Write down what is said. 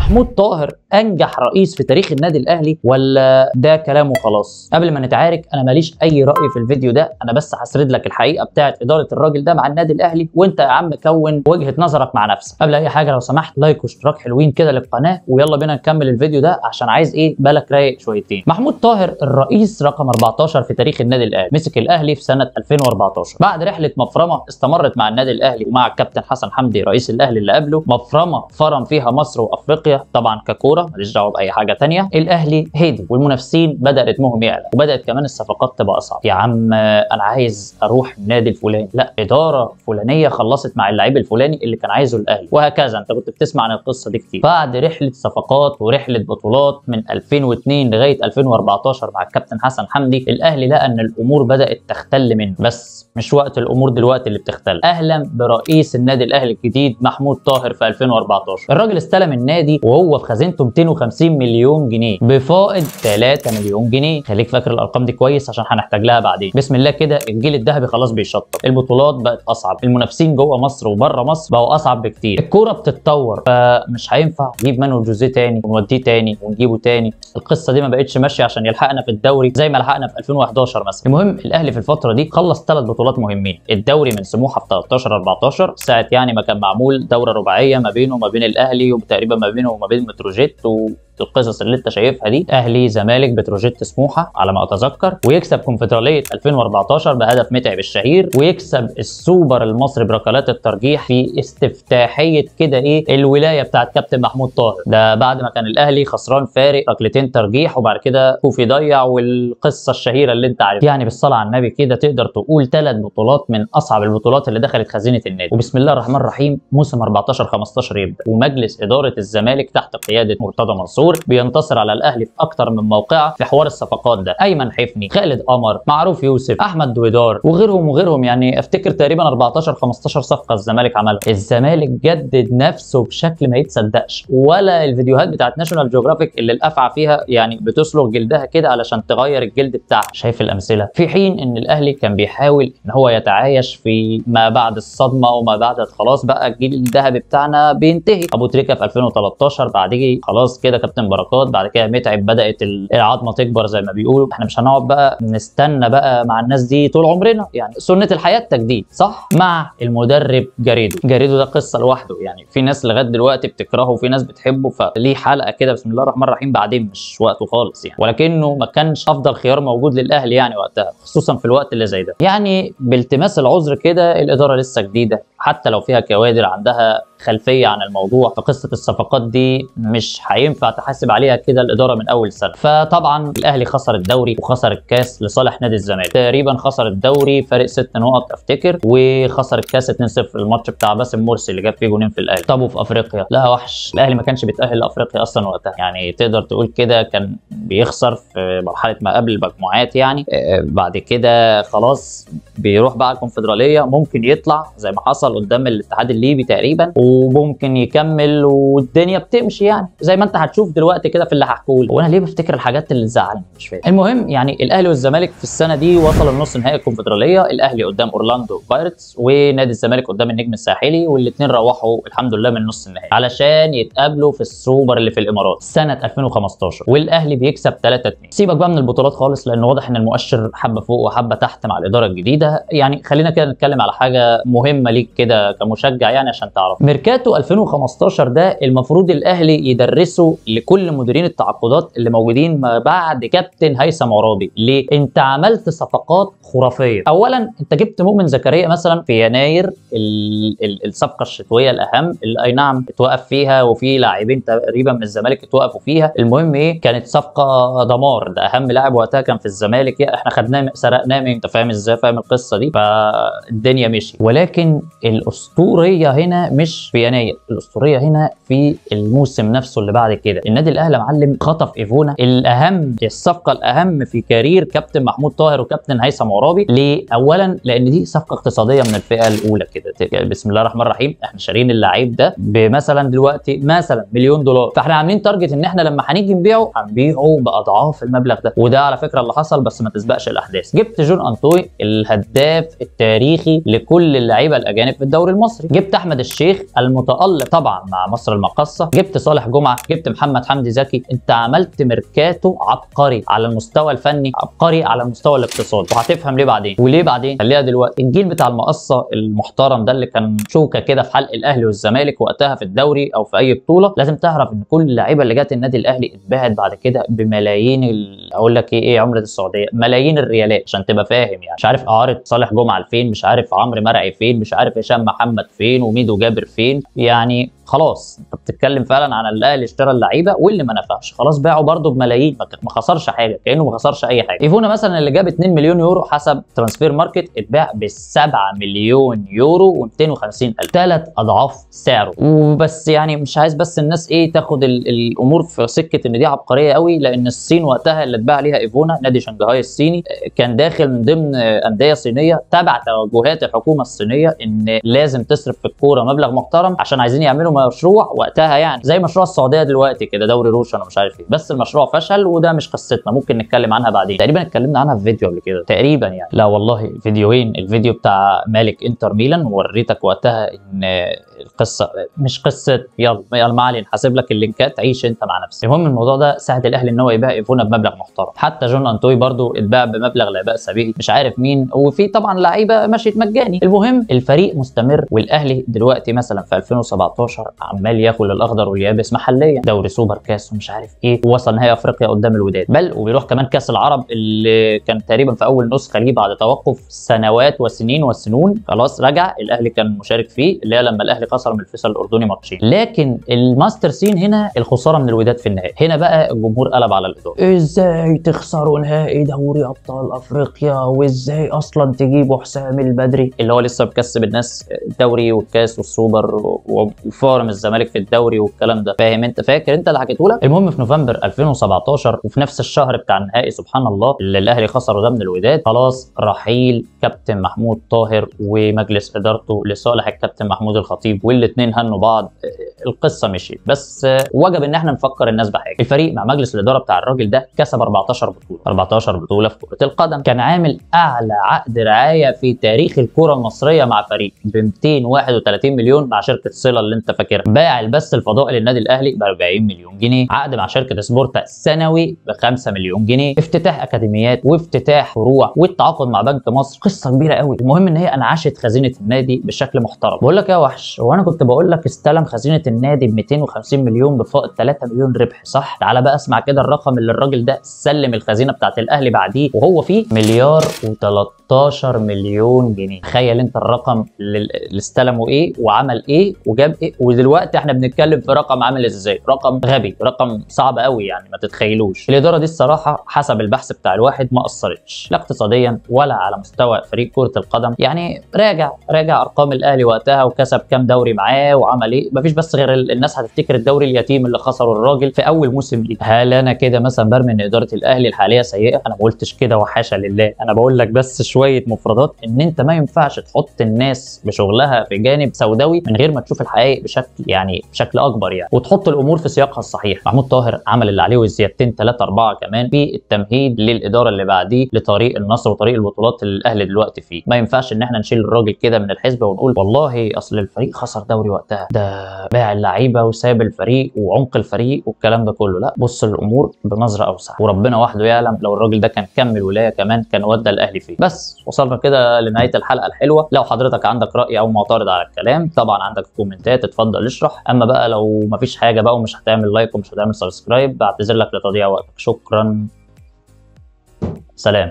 محمود طاهر انجح رئيس في تاريخ النادي الاهلي ولا ده كلام وخلاص؟ قبل ما نتعارك انا ماليش اي راي في الفيديو ده، انا بس هسرد لك الحقيقه بتاعت اداره الراجل ده مع النادي الاهلي، وانت يا عم كون وجهه نظرك مع نفسك. قبل اي حاجه لو سمحت لايك واشتراك حلوين كده للقناه، ويلا بينا نكمل الفيديو ده عشان عايز ايه بالك رايق شويتين. محمود طاهر الرئيس رقم 14 في تاريخ النادي الاهلي، مسك الاهلي في سنه 2014 بعد رحله مفرمه استمرت مع النادي الاهلي ومع الكابتن حسن حمدي رئيس الاهلي اللي قبله، مفرمه فرم فيها مصر وافريقيا طبعا ككوره، ماليش دعوه باي حاجه ثانيه. الاهلي هدي والمنافسين بدا رتمهم يعلى، وبدات كمان الصفقات تبقى اصعب. يا عم انا عايز اروح النادي الفلاني، لا اداره فلانيه خلصت مع اللعيب الفلاني اللي كان عايزه الاهلي، وهكذا. انت كنت بتسمع عن القصه دي كتير. بعد رحله صفقات ورحله بطولات من 2002 لغايه 2014 مع الكابتن حسن حمدي، الاهلي لقى ان الامور بدات تختل منه، بس مش وقت الامور دلوقتي اللي بتختل. اهلا برئيس النادي الاهلي الجديد محمود طاهر في 2014. الراجل استلم النادي وهو في خزينته 250 مليون جنيه بفائض 3 مليون جنيه. خليك فاكر الارقام دي كويس عشان هنحتاج لها بعدين. بسم الله كده الجيل الذهبي خلاص بيشطب، البطولات بقت اصعب، المنافسين جوه مصر وبره مصر بقوا اصعب بكتير، الكوره بتتطور، فمش هينفع نجيب مانويل جوزيه تاني ونوديه تاني ونجيبه تاني. القصه دي ما بقتش ماشيه عشان يلحقنا في الدوري زي ما لحقنا في 2011 مثلا. المهم الاهلي في الفتره دي خلص 3 بطولات مهمين، الدوري من سموحه في 13 14 ساعه يعني ما كان معمول دوره رباعيه ما بينه وما بين الاهلي، وتقريبا ما بينه وما بين متروجيت القصص اللي انت شايفها دي، اهلي زمالك بتروجيت سموحه على ما اتذكر، ويكسب كونفدراليه 2014 بهدف متعب الشهير، ويكسب السوبر المصري بركلات الترجيح في استفتاحيه كده ايه الولايه بتاعت كابتن محمود طاهر. ده بعد ما كان الاهلي خسران فارق ركلتين ترجيح، وبعد كده كوفي ضيع، والقصه الشهيره اللي انت عارفها. يعني بالصلاه على النبي كده تقدر تقول 3 بطولات من اصعب البطولات اللي دخلت خزينه النادي. وبسم الله الرحمن الرحيم موسم 14 15 يبدا، ومجلس اداره الزمالك تحت قياده مرتضى منصور بينتصر على الاهلي في اكتر من موقعه في حوار الصفقات ده. ايمن حفني، خالد قمر، معروف يوسف، احمد دويدار، وغيرهم يعني افتكر تقريبا 14 15 صفقه الزمالك عملها. الزمالك جدد نفسه بشكل ما يتصدقش، ولا الفيديوهات بتاعت ناشونال جيوغرافيك اللي الافعى فيها يعني بتسلق جلدها كده علشان تغير الجلد بتاعها. شايف الامثله؟ في حين ان الاهلي كان بيحاول ان هو يتعايش في ما بعد الصدمه وما بعد خلاص بقى الجيل الذهبي بتاعنا بينتهي. ابو تريكه في 2013 بعد خلاص كده كابتن بركات، بعد كده متعب، بدات العظمه تكبر زي ما بيقولوا. احنا مش هنقعد بقى نستنى بقى مع الناس دي طول عمرنا، يعني سنه الحياه التجديد صح. مع المدرب جاريدو ده قصه لوحده، يعني في ناس لغايه دلوقتي بتكرهه وفي ناس بتحبه، فليه حلقه كده بسم الله الرحمن الرحيم بعدين مش وقته خالص يعني. ولكنه ما كانش افضل خيار موجود للاهلي يعني وقتها، خصوصا في الوقت اللي زي ده. يعني بالتماس العذر كده الاداره لسه جديده، حتى لو فيها كوادر عندها خلفيه عن الموضوع، فقصه الصفقات دي مش هينفع تحاسب عليها كده الاداره من اول سنه. فطبعا الاهلي خسر الدوري وخسر الكاس لصالح نادي الزمالك، تقريبا خسر الدوري فارق 6 نقط افتكر، وخسر الكاس 2-0 الماتش بتاع باسم مرسي اللي جاب فيه جونين في الاهلي. طب وفي افريقيا لا وحش، الاهلي ما كانش بيتاهل لافريقيا اصلا وقتها، يعني تقدر تقول كده كان بيخسر في مرحله ما قبل المجموعات يعني. بعد كده خلاص بيروح بقى الكونفدراليه، ممكن يطلع زي ما حصل قدام الاتحاد الليبي تقريبا، وممكن يكمل والدنيا بتمشي يعني زي ما انت هتشوف دلوقتي كده في اللي هحكيه. وانا ليه بفتكر الحاجات اللي تزعلني مش فاهم. المهم يعني الاهلي والزمالك في السنه دي وصلوا لنص نهائي الكونفدراليه، الاهلي قدام اورلاندو بايرتس ونادي الزمالك قدام النجم الساحلي، والاثنين روحوا الحمد لله من نص النهائي علشان يتقابلوا في السوبر اللي في الامارات سنه 2015، والاهلي بيكسب 3-2. سيبك بقى من البطولات خالص لان واضح ان المؤشر حبه فوق وحبه تحت مع الاداره الجديده. يعني خلينا كده نتكلم على حاجه مهمه ليك كده كمشجع يعني عشان تعرف. ميركاتو 2015 ده المفروض الاهلي يدرسه لكل مديرين التعاقدات اللي موجودين ما بعد كابتن هيثم عرابي. ليه؟ انت عملت صفقات خرافيه. اولا انت جبت مؤمن زكريا مثلا في يناير، الصفقه الشتويه الاهم اللي اي نعم اتوقف فيها، وفي لاعبين تقريبا من الزمالك اتوقفوا فيها. المهم ايه، كانت صفقه دمار، ده اهم لاعب وقتها كان في الزمالك، احنا خدناه سرقناه من، انت فاهم ازاي، فاهم القصه دي، فالدنيا مشي. ولكن الاسطوريه هنا مش في يناير، الاسطوريه هنا في الموسم نفسه اللي بعد كده. النادي الاهلي معلم خطف ايفونا، الاهم الصفقه الاهم في كارير كابتن محمود طاهر وكابتن هيثم عرابي. ليه؟ اولا لان دي صفقه اقتصاديه من الفئه الاولى كده، بسم الله الرحمن الرحيم. احنا شارين اللعيب ده بمثلا دلوقتي مثلا $1,000,000، فاحنا عاملين تارجت ان احنا لما هنيجي نبيعه هنبيعه باضعاف المبلغ ده، وده على فكره اللي حصل، بس ما تسبقش الاحداث. جبت جون انطوي الهداف التاريخي لكل اللعيبه الاجانب في الدوري المصري. جبت احمد الشيخ المتالق طبعا مع مصر المقاصه، جبت صالح جمعه، جبت محمد حمدي زكي. انت عملت ميركاتو عبقري على المستوى الفني، عبقري على المستوى الاقتصادي، وهتفهم ليه بعدين. وليه بعدين؟ خليها دلوقتي. الجيل بتاع المقاصه المحترم ده اللي كان شوكه كده في حلق الاهلي والزمالك وقتها في الدوري او في اي بطوله، لازم تعرف ان كل اللعيبه اللي جت النادي الاهلي اتباعت بعد كده بملايين اقول لك ايه عمله السعوديه، ملايين الريالات عشان تبقى فاهم. يعني مش عارف اعاره صالح جمعه فين، مش عارف عمرو مرعي فين، مش عارف هشام محمد فين، وميدو جابر فين. يعني خلاص انت بتتكلم فعلا عن الاهلي اشترى اللعيبه واللي ما نفعش خلاص باعه برده بملايين، ما خسرش حاجه، كانه ما خسرش اي حاجه. ايفونا مثلا اللي جاب 2 مليون يورو حسب ترانسفير ماركت اتباع ب 7 مليون يورو و250 الف، 3 اضعاف سعره. وبس يعني مش عايز بس الناس ايه تاخد الامور في سكه ان دي عبقريه قوي، لان الصين وقتها اللي اتباع ليها ايفونا نادي شنغهاي الصيني كان داخل من ضمن انديه صينيه تبع توجهات الحكومه الصينيه ان لازم تصرف في الكوره مبلغ محترم عشان عايزين يعملوا مشروع وقتها، يعني زي مشروع السعوديه دلوقتي كده دوري روشن ومش عارف ايه. بس المشروع فشل وده مش قصتنا، ممكن نتكلم عنها بعدين. تقريبا اتكلمنا عنها في فيديو قبل كده تقريبا يعني، لا والله فيديوهين. الفيديو بتاع مالك انتر ميلان ووريتك وقتها ان القصه مش قصه، يلا ما علينا، حاسب لك اللينكات عيش انت مع نفسك. المهم الموضوع ده ساعد الاهلي ان هو يبيع ايفونا بمبلغ محترم. حتى جون انتوي برده اتباع بمبلغ لا باس به، مش عارف مين، وفي طبعا لعيبه مشيت مجاني. المهم الفريق مستمر، والاهلي دلوقتي مثلا في 2017 عمال ياكل الاخضر واليابس محليا، دوري سوبر كاس ومش عارف ايه، ووصل نهائي افريقيا قدام الوداد، بل وبيروح كمان كاس العرب اللي كان تقريبا في اول نسخه ليه بعد توقف سنوات وسنين وسنون، خلاص رجع الاهلي كان مشارك فيه، اللي هي لما الاهلي خسر من الفيصل الاردني ماتشين. لكن الماستر سين هنا الخساره من الوداد في النهائي. هنا بقى الجمهور قلب على الاداره، ازاي تخسروا نهائي دوري ابطال افريقيا، وازاي اصلا تجيبوا حسام البدري اللي هو لسه مكسب الناس الدوري والكاس والسوبر وفارم الزمالك في الدوري والكلام ده، فاهم انت؟ فاكر انت اللي حكيته لك. المهم في نوفمبر 2017 وفي نفس الشهر بتاع النهائي سبحان الله اللي الاهلي خسره ده من الوداد، خلاص رحيل كابتن محمود طاهر ومجلس ادارته لصالح الكابتن محمود الخطيب، والاثنين هنوا بعض. القصه مشيت، بس وجب ان احنا نفكر الناس بحاجه. الفريق مع مجلس الاداره بتاع الراجل ده كسب 14 بطوله، 14 بطوله في كره القدم. كان عامل اعلى عقد رعايه في تاريخ الكره المصريه مع فريق ب 231 مليون مع شركه صله اللي انت فاكرها. باع البث الفضائي للنادي الاهلي ب 40 مليون جنيه، عقد مع شركه سبورتا سنوي ب 5 مليون جنيه، افتتاح اكاديميات وافتتاح فروع والتعاقد مع بنك مصر، قصه كبيره قوي. المهم ان هي انعشت خزينه النادي بشكل محترم. بقول لك يا وحش، هو انا كنت بقول لك استلم خزينه النادي ب 250 مليون بفائض 3 مليون ربح، صح؟ تعالى بقى اسمع كده الرقم اللي الراجل ده سلم الخزينه بتاعت الاهلي بعديه وهو فيه مليار و13 مليون جنيه. تخيل انت الرقم اللي استلمه ايه وعمل ايه وجاب ايه، ودلوقتي احنا بنتكلم في رقم عامل ازاي، رقم غبي، رقم صعب قوي يعني ما تتخيلوش. الاداره دي الصراحه حسب البحث بتاع الواحد ما قصرتش لا اقتصاديا ولا على مستوى فريق كره القدم. يعني راجع ارقام الاهلي وقتها وكسب كام دوري معاه وعمل ايه، مفيش بس غير الناس هتفتكر الدوري اليتيم اللي خسره الراجل في اول موسم ليه. هل انا كده مثلا برمي ان اداره الاهلي الحاليه سيئه؟ انا ما قلتش كده وحاشا لله، انا بقول لك بس شويه مفردات ان انت ما ينفعش تحط الناس بشغلها في جانب سوداوي من غير ما تشوف الحقائق بشكل اكبر يعني، وتحط الامور في سياقها الصحيح. محمود طاهر عمل اللي عليه وزيادتين 3 4 كمان في التمهيد للاداره اللي بعديه لطريق النصر وطريق البطولات اللي الاهلي دلوقتي فيه. ما ينفعش ان احنا نشيل الراجل كده من الحسبه ونقول والله اصل الفريق خسر دوري وقتها، ده باع اللعيبه وساب الفريق وعمق الفريق والكلام ده كله. لا، بص الامور بنظره اوسع، وربنا وحده يعلم لو الراجل ده كان كمل ولايه كمان كان ودى الاهلي فيه. بس وصلنا كده لنهايه الحلقه الحلوه. لو حضرتك عندك راي او معترض على الكلام طبعا عندك كومنتات اتفضل اشرح. اما بقى لو مفيش حاجه بقى ومش هتعمل لايك ومش هتعمل سبسكرايب بعتذر لك لتضييع وقتك. شكرا، سلام.